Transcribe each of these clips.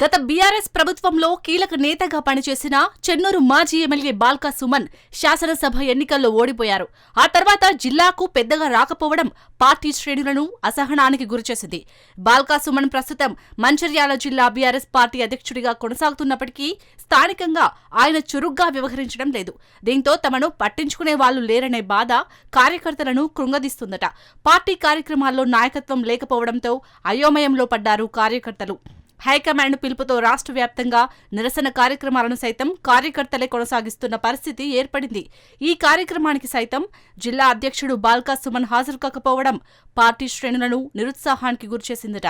గత బీఆర్ఎస్ ప్రభుత్వంలో కీలక నేతగా పనిచేసిన చెన్నూరు మాజీ ఎమ్మెల్యే బాల్కా సుమన్ శాసనసభ ఎన్నికల్లో ఓడిపోయారు. ఆ తర్వాత జిల్లాకు పెద్దగా రాకపోవడం పార్టీ శ్రేణులను అసహనానికి గురిచేసింది. బాల్కా సుమన్ ప్రస్తుతం మంచిర్యాల జిల్లా బీఆర్ఎస్ పార్టీ అధ్యక్షుడిగా కొనసాగుతున్నప్పటికీ స్థానికంగా ఆయన చురుగ్గా వ్యవహరించడం లేదు. దీంతో తమను పట్టించుకునే వాళ్లు లేరనే బాధ కార్యకర్తలను కృంగదీస్తుందట. పార్టీ కార్యక్రమాల్లో నాయకత్వం లేకపోవడంతో అయోమయంలో పడ్డారు కార్యకర్తలు. హైకమాండ్ పిలుపుతో రాష్ట్ర వ్యాప్తంగా నిరసన కార్యక్రమాలను సైతం కార్యకర్తలే కొనసాగిస్తున్న పరిస్థితి ఏర్పడింది. ఈ కార్యక్రమానికి సైతం జిల్లా అధ్యక్షుడు బాల్కా సుమన్ హాజరు కాకపోవడం పార్టీ శ్రేణులను నిరుత్సాహానికి గురిచేసిందట.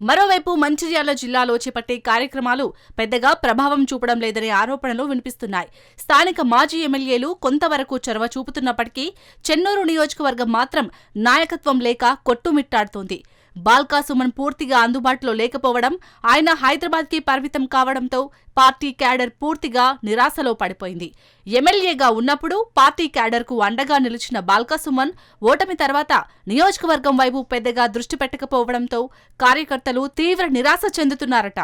మరోవైపు మంచిర్యాల జిల్లాలో చేపట్టే కార్యక్రమాలు పెద్దగా ప్రభావం చూపడం లేదనే ఆరోపణలు వినిపిస్తున్నాయి. స్థానిక మాజీ ఎమ్మెల్యేలు కొంతవరకు చొరవ చూపుతున్నప్పటికీ చెన్నూరు నియోజకవర్గం మాత్రం నాయకత్వం లేక కొట్టుమిట్టాడుతోంది. బాల్కా సుమన్ పూర్తిగా అందుబాటులో లేకపోవడం, ఆయన హైదరాబాద్కి పరిమితం కావడంతో పార్టీ క్యాడర్ పూర్తిగా నిరాశలో పడిపోయింది. ఎమ్మెల్యేగా ఉన్నప్పుడు పార్టీ క్యాడర్కు అండగా నిలిచిన బాల్కా సుమన్ ఓటమి తర్వాత నియోజకవర్గం వైపు పెద్దగా దృష్టి పెట్టకపోవడంతో కార్యకర్తలు తీవ్ర నిరాశ చెందుతున్నారట.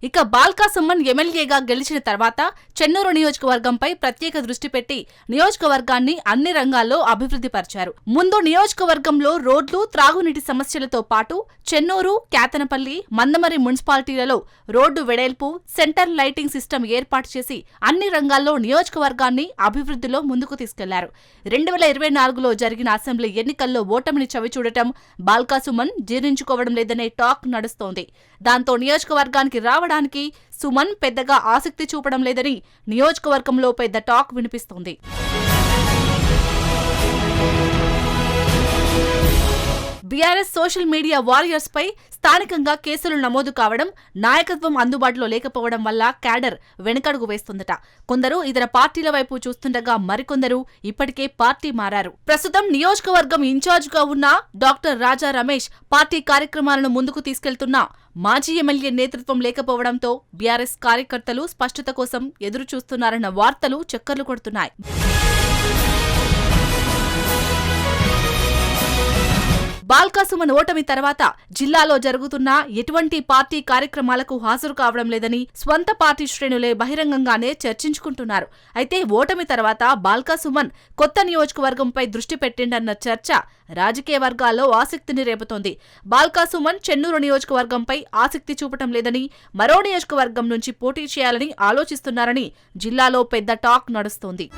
ఇక బాల్కా సుమన్ ఎమ్మెల్యేగా గెలిచిన తర్వాత చెన్నూరు నియోజకవర్గంపై ప్రత్యేక దృష్టి పెట్టి నియోజకవర్గాన్ని అన్ని రంగాల్లో అభివృద్ధి పరిచారు. ముందు నియోజకవర్గంలో రోడ్లు, త్రాగునీటి సమస్యలతో పాటు చెన్నూరు, కేతనపల్లి, మందమరి మున్సిపాలిటీలలో రోడ్డు వెడల్పు, సెంటర్ లైటింగ్ సిస్టమ్ ఏర్పాటు చేసి అన్ని రంగాల్లో నియోజకవర్గాన్ని అభివృద్ధిలో ముందుకు తీసుకెళ్లారు. 2024లో జరిగిన అసెంబ్లీ ఎన్నికల్లో ఓటమిని చవిచూడటం బాల్కా సుమన్ జీర్ణించుకోవడం లేదనే టాక్ నడుస్తోంది. దాంతో నియోజకవర్గానికి రావడానికి సుమన్ పెద్దగా ఆసక్తి చూపడం లేదని నియోజకవర్గంలో పెద్ద టాక్ వినిపిస్తోంది. బీఆర్ఎస్ సోషల్ మీడియా వారియర్స్ పై స్థానికంగా కేసులు నమోదు కావడం, నాయకత్వం అందుబాటులో లేకపోవడం వల్ల క్యాడర్ వెనుకడుగు వేస్తుందట. కొందరు ఇతర పార్టీల వైపు చూస్తుండగా మరికొందరు ఇప్పటికే పార్టీ మారారు. ప్రస్తుతం నియోజకవర్గం ఇన్ఛార్జిగా ఉన్న డాక్టర్ రాజా రమేష్ పార్టీ కార్యక్రమాలను ముందుకు తీసుకెళ్తున్నా మాజీ ఎమ్మెల్యే నేతృత్వం లేకపోవడంతో బీఆర్ఎస్ కార్యకర్తలు స్పష్టత కోసం ఎదురు చూస్తున్నారన్న వార్తలు చక్కర్లు కొడుతున్నాయి. బాల్కా సుమన్ ఓటమి తర్వాత జిల్లాలో జరుగుతున్న ఎటువంటి పార్టీ కార్యక్రమాలకు హాజరు కావడం లేదని స్వంత పార్టీ శ్రేణులే బహిరంగంగానే చర్చించుకుంటున్నారు. అయితే ఓటమి తర్వాత బాల్కా సుమన్ కొత్త నియోజకవర్గంపై దృష్టి పెట్టిండన్న చర్చ రాజకీయ వర్గాల్లో ఆసక్తిని రేపుతోంది. బాల్కా సుమన్ చెన్నూరు నియోజకవర్గంపై ఆసక్తి చూపటం లేదని, మరో నియోజకవర్గం నుంచి పోటీ చేయాలని ఆలోచిస్తున్నారని జిల్లాలో పెద్ద టాక్ నడుస్తోంది.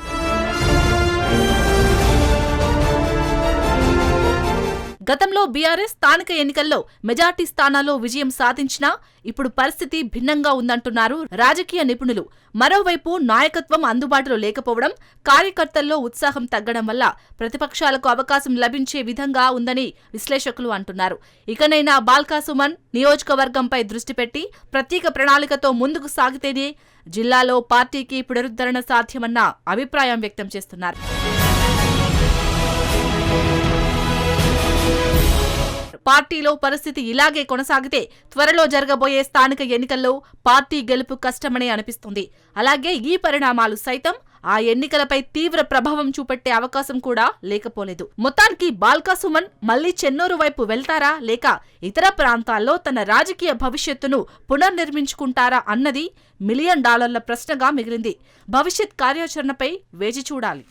గతంలో బీఆర్ఎస్ స్థానిక ఎన్నికల్లో మెజార్టీ స్థానాల్లో విజయం సాధించినా ఇప్పుడు పరిస్థితి భిన్నంగా ఉందంటున్నారు రాజకీయ నిపుణులు. మరోవైపు నాయకత్వం అందుబాటులో లేకపోవడం, కార్యకర్తల్లో ఉత్సాహం తగ్గడం వల్ల ప్రతిపక్షాలకు అవకాశం లభించే విధంగా ఉందని విశ్లేషకులు అంటున్నారు. ఇకనైనా బాల్కా సుమన్ నియోజకవర్గంపై దృష్టి పెట్టి ప్రత్యేక ప్రణాళికతో ముందుకు సాగితేనే జిల్లాలో పార్టీకి పునరుద్ధరణ సాధ్యమన్న అభిప్రాయం వ్యక్తం చేస్తున్నారు. పార్టీలో పరిస్థితి ఇలాగే కొనసాగితే త్వరలో జరగబోయే స్థానిక ఎన్నికల్లో పార్టీ గెలుపు కష్టమనే అనిపిస్తుంది. అలాగే ఈ పరిణామాలు సైతం ఆ ఎన్నికలపై తీవ్ర ప్రభావం చూపెట్టే అవకాశం కూడా లేకపోలేదు. మొత్తానికి బాల్కా సుమన్ మళ్లీ చెన్నూరు వైపు వెళ్తారా, లేక ఇతర ప్రాంతాల్లో తన రాజకీయ భవిష్యత్తును పునర్నిర్మించుకుంటారా అన్నది $1 మిలియన్ ప్రశ్నగా మిగిలింది. భవిష్యత్ కార్యాచరణపై వేచి చూడాలి.